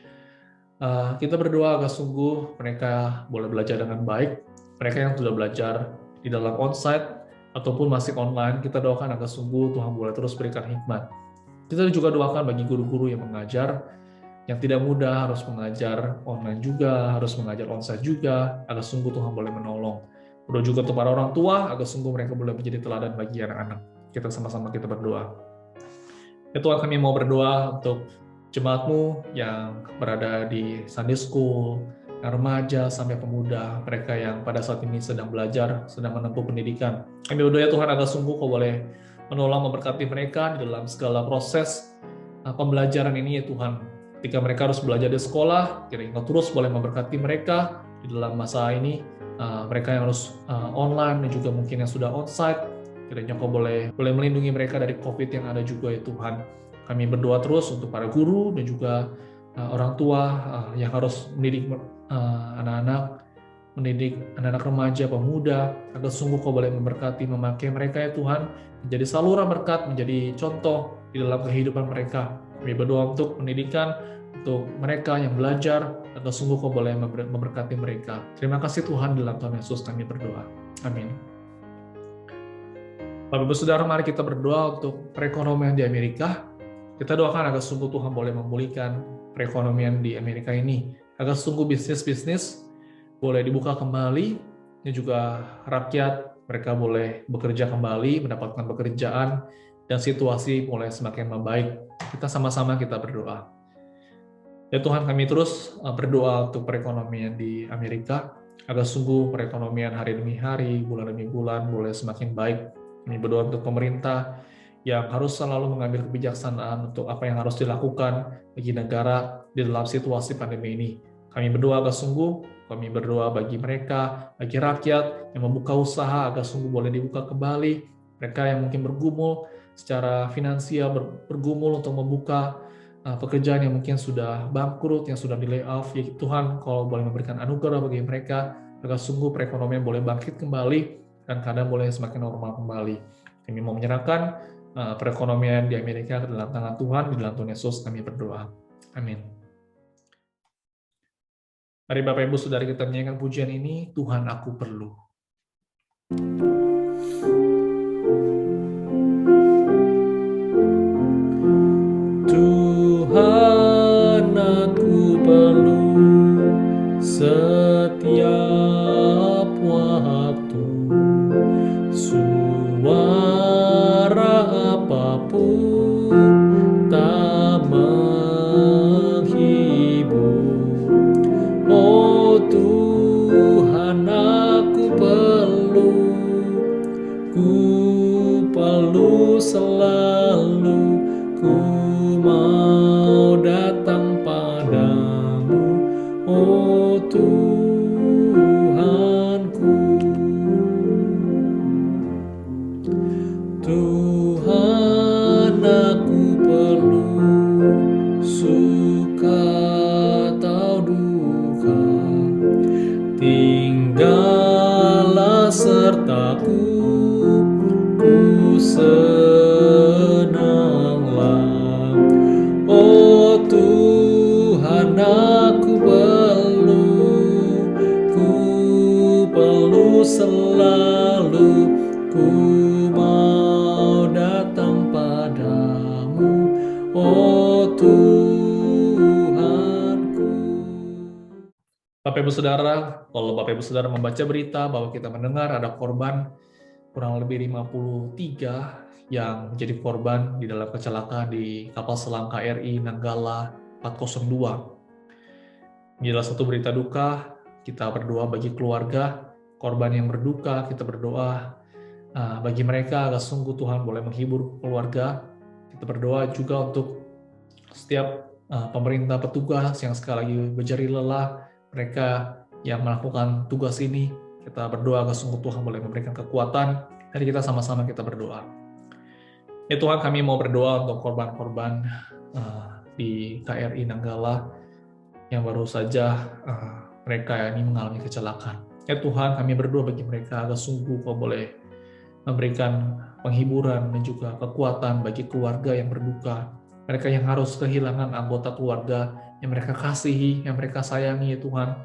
Kita berdoa agar sungguh mereka boleh belajar dengan baik. Mereka yang sudah belajar di dalam onsite ataupun masih online, kita doakan agar sungguh Tuhan boleh terus berikan hikmat. Kita juga doakan bagi guru-guru yang mengajar, yang tidak mudah harus mengajar online juga, harus mengajar onsite juga, agar sungguh Tuhan boleh menolong. Berdoa juga untuk para orang tua, agar sungguh mereka boleh menjadi teladan bagi anak-anak. Kita sama-sama kita berdoa. Ya Tuhan, kami mau berdoa untuk jemaat-Mu yang berada di Sunday School, remaja sampai pemuda, mereka yang pada saat ini sedang belajar, sedang menempuh pendidikan. Kami berdoa ya Tuhan agar sungguh Kau boleh menolong memberkati mereka di dalam segala proses pembelajaran ini ya Tuhan. Ketika mereka harus belajar di sekolah, kiranya Kau terus boleh memberkati mereka di dalam masa ini. Mereka yang harus online dan juga mungkin yang sudah onsite, kiranya Kau boleh melindungi mereka dari COVID yang ada juga ya Tuhan. Kami berdoa terus untuk para guru dan juga orang tua yang harus mendidik anak-anak, mendidik anak-anak remaja, pemuda, agar sungguh Kau boleh memberkati, memakai mereka ya Tuhan, menjadi saluran berkat, menjadi contoh di dalam kehidupan mereka. Kami berdoa untuk pendidikan, untuk mereka yang belajar, agar sungguh Kau boleh memberkati mereka. Terima kasih Tuhan, dalam Tuhan Yesus kami berdoa. Amin. Bapak-Ibu Saudara, mari kita berdoa untuk perekonomian di Amerika. Kita doakan agar sungguh Tuhan boleh memulihkan perekonomian di Amerika ini, agar sungguh bisnis-bisnis boleh dibuka kembali, dan juga rakyat mereka boleh bekerja kembali, mendapatkan pekerjaan, dan situasi mulai semakin membaik. Kita sama-sama kita berdoa. Ya Tuhan, kami terus berdoa untuk perekonomian di Amerika, agar sungguh perekonomian hari demi hari, bulan demi bulan boleh semakin baik. Kami berdoa untuk pemerintah yang harus selalu mengambil kebijaksanaan untuk apa yang harus dilakukan bagi negara di dalam situasi pandemi ini. Kami berdoa agar sungguh, kami berdoa bagi mereka, bagi rakyat yang membuka usaha agar sungguh boleh dibuka kembali. Mereka yang mungkin bergumul secara finansial, bergumul untuk membuka pekerjaan yang mungkin sudah bangkrut, yang sudah di layoff. Ya Tuhan, Kau boleh memberikan anugerah bagi mereka agar sungguh perekonomian boleh bangkit kembali dan keadaan boleh semakin normal kembali. Kami mau menyerahkan perekonomian di Amerika ke dalam tangan Tuhan, di dalam Tuhan Yesus kami berdoa. Amin. Mari Bapak Ibu Saudara kita menyanyikan pujian ini, Tuhan aku perlu. Tuhan aku perlu setiap waktu, suara apapun tak menghibur. Oh Tuhan aku perlu selalu, ku mau datang padamu, oh Tuhanku. Tuhan aku perlu selalu ku mau datang padamu, oh Tuhanku. Bapak Ibu Saudara, kalau Bapak Ibu Saudara membaca berita bahwa kita mendengar ada korban kurang lebih 53 yang menjadi korban di dalam kecelakaan di kapal selam KRI Nanggala 402. Ini adalah satu berita duka. Kita berdoa bagi keluarga korban yang berduka. Kita berdoa bagi mereka agar sungguh Tuhan boleh menghibur keluarga. Kita berdoa juga untuk setiap pemerintah petugas yang sekali lagi berjari lelah, mereka yang melakukan tugas ini. Kita berdoa agar sungguh Tuhan boleh memberikan kekuatan. Mari kita sama-sama kita berdoa. Ya Tuhan, kami mau berdoa untuk korban-korban di KRI Nanggala yang baru saja mereka ini mengalami kecelakaan. Ya Tuhan, kami berdoa bagi mereka agar sungguh Kau boleh memberikan penghiburan dan juga kekuatan bagi keluarga yang berduka. Mereka yang harus kehilangan anggota keluarga yang mereka kasihi, yang mereka sayangi, ya Tuhan.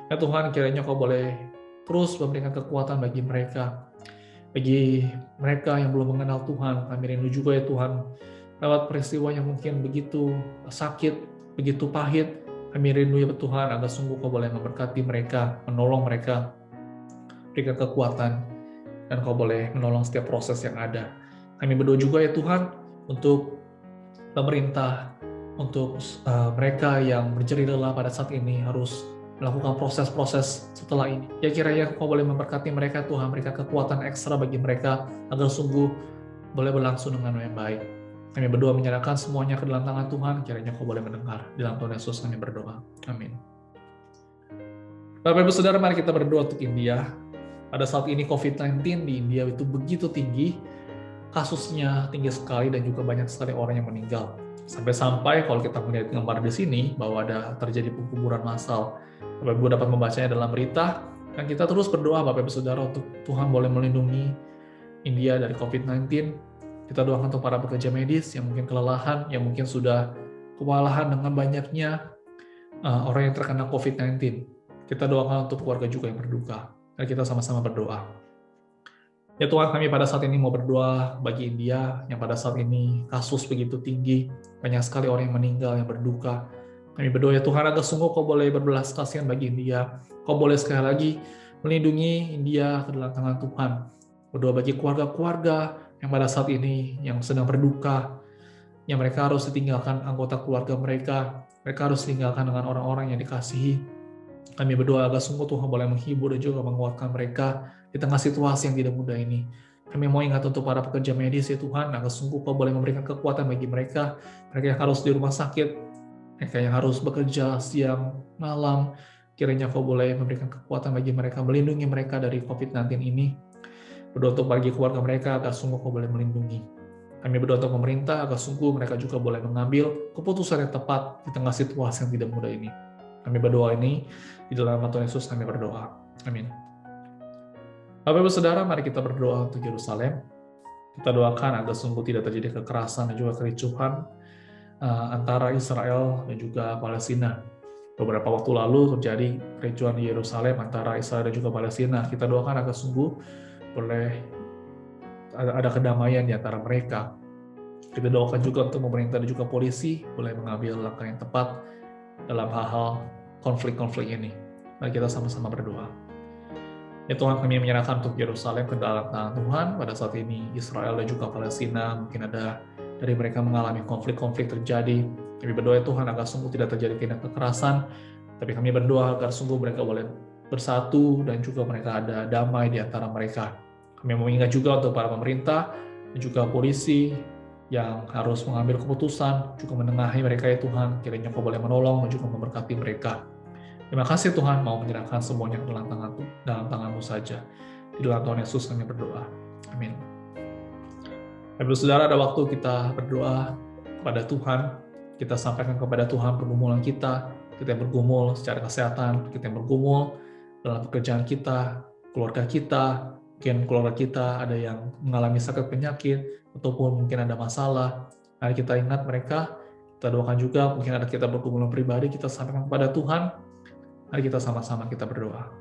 Ya Tuhan, kiranya Kau boleh terus memberikan kekuatan bagi mereka. Bagi mereka yang belum mengenal Tuhan, kami rindu juga ya Tuhan, lewat peristiwa yang mungkin begitu sakit, begitu pahit, kami rindu ya Tuhan, agar sungguh Kau boleh memberkati mereka, menolong mereka, berikan kekuatan, dan Kau boleh menolong setiap proses yang ada. Kami berdoa juga ya Tuhan, untuk pemerintah, untuk mereka yang berjeri lelah pada saat ini harus melakukan proses-proses setelah ini. Ya kiranya Kau boleh memberkati mereka Tuhan, berikan kekuatan ekstra bagi mereka agar sungguh boleh berlangsung dengan yang baik. Kami berdoa menyerahkan semuanya ke dalam tangan Tuhan, kiranya Kau boleh mendengar. Di dalam Tuhan Yesus kami berdoa. Amin. Bapak Ibu Saudara, mari kita berdoa untuk India. Pada saat ini COVID-19 di India itu begitu tinggi, kasusnya tinggi sekali dan juga banyak sekali orang yang meninggal. Sampai-sampai kalau kita melihat gambar di sini bahwa ada terjadi penguburan massal. Bapak Ibu dapat membacanya dalam berita, dan kita terus berdoa Bapak Ibu Saudara untuk Tuhan boleh melindungi India dari COVID-19. Kita doakan untuk para pekerja medis yang mungkin kelelahan, yang mungkin sudah kewalahan dengan banyaknya orang yang terkena COVID-19. Kita doakan untuk keluarga juga yang berduka. Mari kita sama-sama berdoa. Ya Tuhan, kami pada saat ini mau berdoa bagi India yang pada saat ini kasus begitu tinggi, banyak sekali orang yang meninggal, yang berduka. Kami berdoa ya Tuhan, agar sungguh Kau boleh berbelas kasihan bagi India. Kau boleh sekali lagi melindungi India ke dalam tangan Tuhan. Berdoa bagi keluarga-keluarga yang pada saat ini yang sedang berduka, yang mereka harus ditinggalkan anggota keluarga mereka harus ditinggalkan dengan orang-orang yang dikasihi. Kami berdoa agar sungguh Tuhan boleh menghibur dan juga menguatkan mereka di tengah situasi yang tidak mudah ini. Kami mau ingat untuk para pekerja medis ya Tuhan, agar sungguh Kau boleh memberikan kekuatan bagi mereka yang harus di rumah sakit, mereka yang harus bekerja siang, malam, kiranya Kau boleh memberikan kekuatan bagi mereka, melindungi mereka dari COVID-19 ini. Berdoa untuk bagi keluarga mereka, agar sungguh Kau boleh melindungi. Kami berdoa untuk pemerintah, agar sungguh mereka juga boleh mengambil keputusan yang tepat di tengah situasi yang tidak mudah ini. Kami berdoa ini, di dalam nama Tuhan Yesus kami berdoa. Amin. Bapak Ibu Saudara, mari kita berdoa untuk Yerusalem. Kita doakan agar sungguh tidak terjadi kekerasan dan juga kericuhan antara Israel dan juga Palestina. Beberapa waktu lalu terjadi kericuhan di Yerusalem antara Israel dan juga Palestina. Kita doakan agar sungguh boleh ada kedamaian di antara mereka. Kita doakan juga untuk pemerintah dan juga polisi boleh mengambil langkah yang tepat dalam hal-hal konflik-konflik ini. Mari kita sama-sama berdoa. Ya Tuhan, kami menyerahkan untuk Yerusalem ke dalam tangan Tuhan. Pada saat ini Israel dan juga Palestina mungkin ada dari mereka mengalami konflik-konflik terjadi. Kami berdoa Tuhan agar sungguh tidak terjadi tindak kekerasan, tapi kami berdoa agar sungguh mereka boleh bersatu dan juga mereka ada damai di antara mereka. Kami mengingat juga untuk para pemerintah dan juga polisi yang harus mengambil keputusan, juga menengahi mereka ya Tuhan. Kiranya Kau boleh menolong dan juga memberkati mereka. Terima kasih Tuhan, mau menyerahkan semuanya ke dalam tangan-Mu saja. Di dalam Tuhan Yesus kami berdoa. Amin. Bapak Saudara, ada waktu kita berdoa kepada Tuhan, kita sampaikan kepada Tuhan pergumulan kita yang bergumul secara kesehatan, kita yang bergumul dalam pekerjaan kita, keluarga kita, mungkin keluarga kita ada yang mengalami sakit penyakit, ataupun mungkin ada masalah. Mari kita ingat mereka, kita doakan juga, mungkin ada kita bergumulan pribadi, kita sampaikan kepada Tuhan. Mari kita sama-sama kita berdoa.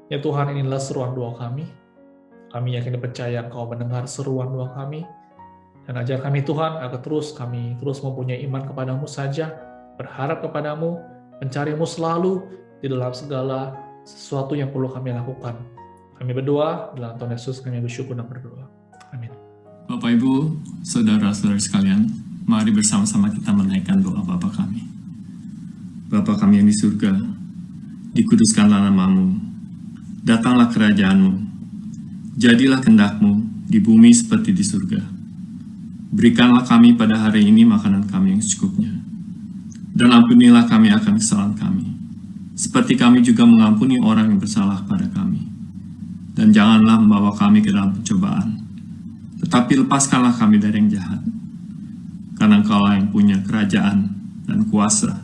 Ya Tuhan, inilah seruan doa kami. Kami yakin dan percaya Engkau mendengar seruan doa kami. Dan ajar kami Tuhan, agar kami terus mempunyai iman kepadamu saja, berharap kepadamu, mencarimu selalu di dalam segala sesuatu yang perlu kami lakukan. Kami berdoa, dalam Tuhan Yesus kami bersyukur dan berdoa. Amin. Bapak Ibu, saudara-saudara sekalian, mari bersama-sama kita menaikkan doa Bapa kami. Bapa kami yang di surga, dikuduskanlah namamu, datanglah kerajaanmu, jadilah kehendak-mu di bumi seperti di surga. Berikanlah kami pada hari ini makanan kami yang secukupnya, dan ampunilah kami akan kesalahan kami, seperti kami juga mengampuni orang yang bersalah pada kami. Dan janganlah membawa kami ke dalam pencobaan, tetapi lepaskanlah kami dari yang jahat. Karena Engkaulah yang punya kerajaan dan kuasa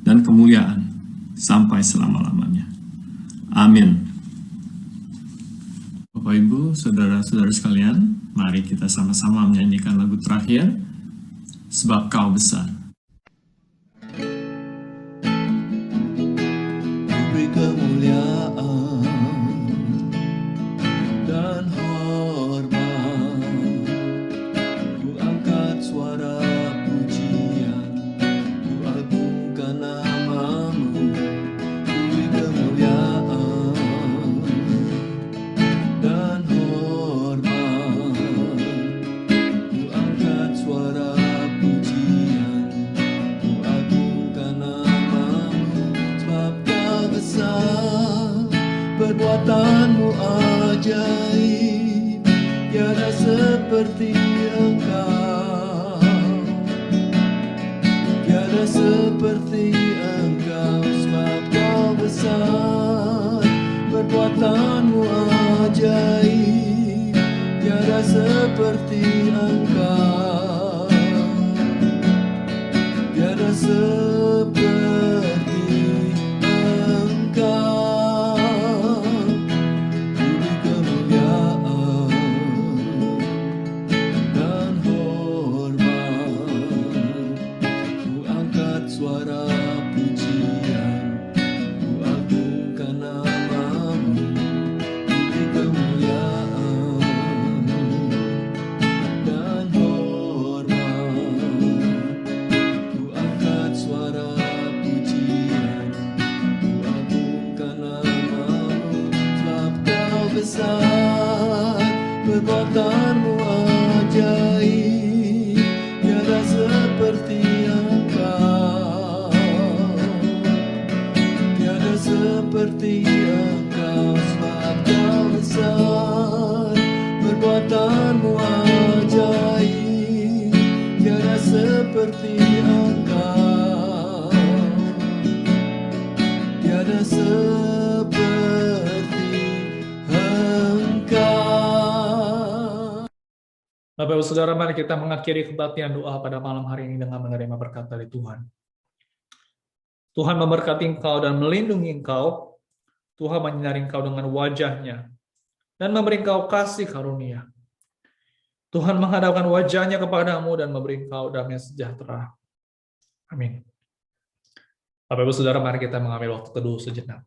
dan kemuliaan sampai selama-lamanya. Amin. Bapak Ibu, saudara-saudara sekalian, mari kita sama-sama menyanyikan lagu terakhir, Sebab Kau Besar. Beri kemuliaan dan hormat, ku angkat suara pujian, ku agungkan namamu. Beri kemuliaan dan hormat, ku angkat suara pujian, ku agungkan namamu. Sebab Kau besar, perbuatanmu ajaib, tiada seperti Engkau, tiada seperti Engkau. Sebab Kau besar, perbuatanmu ajaib, tiada seperti Engkau, tiada seperti Engkau. Beri kemuliaan dan hormat, ku angkat suara pujian, ku agungkan namamu. Beri kemuliaan dan hormat, ku angkat suara pujian, ku agungkan namamu. Sebab Kau besar, perbuatanmu ajaib, tiada seperti Engkau, tiada seperti Engkau. Sebab Kau besar, perbuatanmu ajaib, tiada seperti Engkau, tiada seperti Engkau. Bapak Ibu Saudara, mari kita mengakhiri kebaktian doa pada malam hari ini dengan menerima berkat dari Tuhan. Tuhan memberkati engkau dan melindungi engkau. Tuhan menyinari engkau dengan wajah-Nya dan memberi engkau kasih karunia. Tuhan menghadapkan wajah-Nya kepadamu dan memberi engkau damai sejahtera. Amin. Bapak Ibu Saudara, mari kita mengambil waktu teduh sejenak.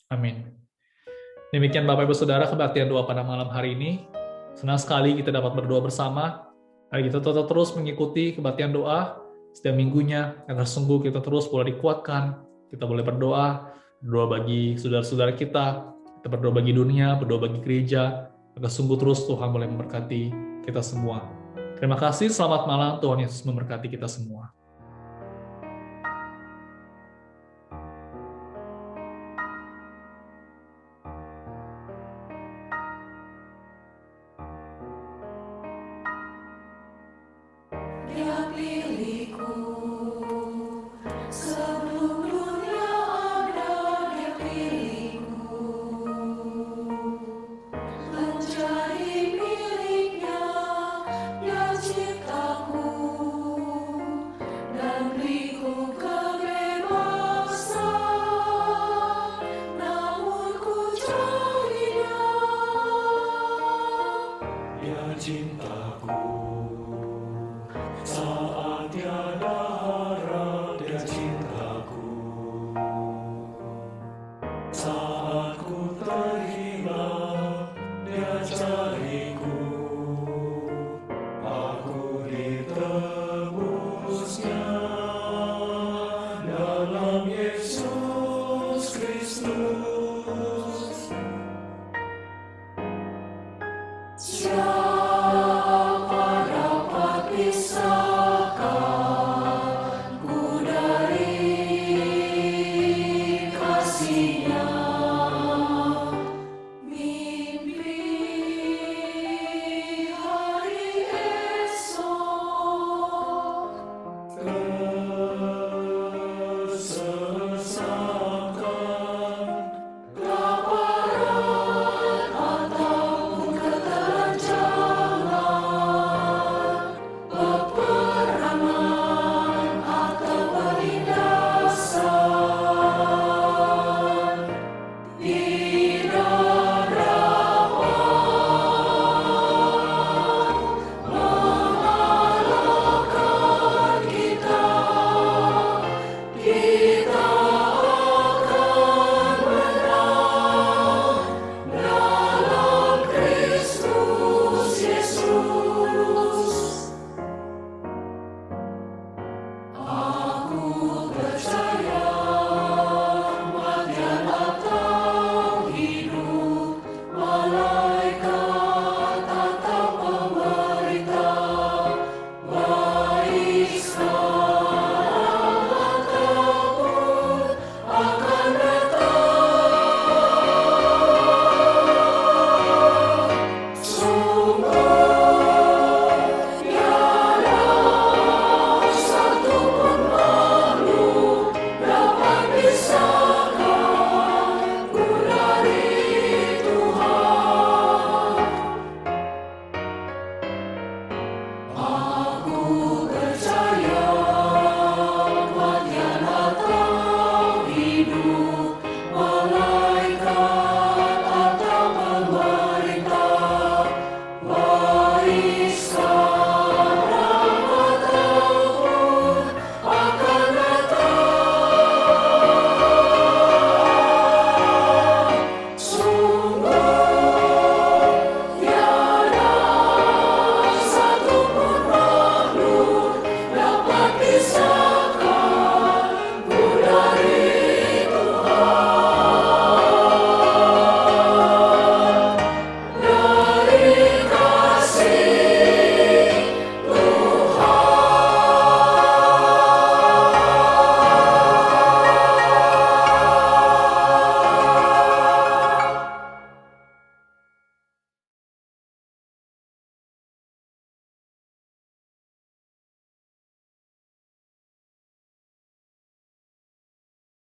Amin. Demikian Bapak Ibu Saudara kebaktian doa pada malam hari ini. Senang sekali kita dapat berdoa bersama. Mari kita tetap terus mengikuti kebaktian doa setiap minggunya, agar sungguh kita terus boleh dikuatkan. Kita boleh berdoa bagi saudara-saudara kita berdoa bagi dunia, berdoa bagi gereja, agar sungguh terus Tuhan boleh memberkati kita semua. Terima kasih, selamat malam, Tuhan Yesus memberkati kita semua. cintaku. Saat tiada harap dia cintaku. Saat ku terhilang dia cariku. Aku ditebusnya dalam Yesus Kristus.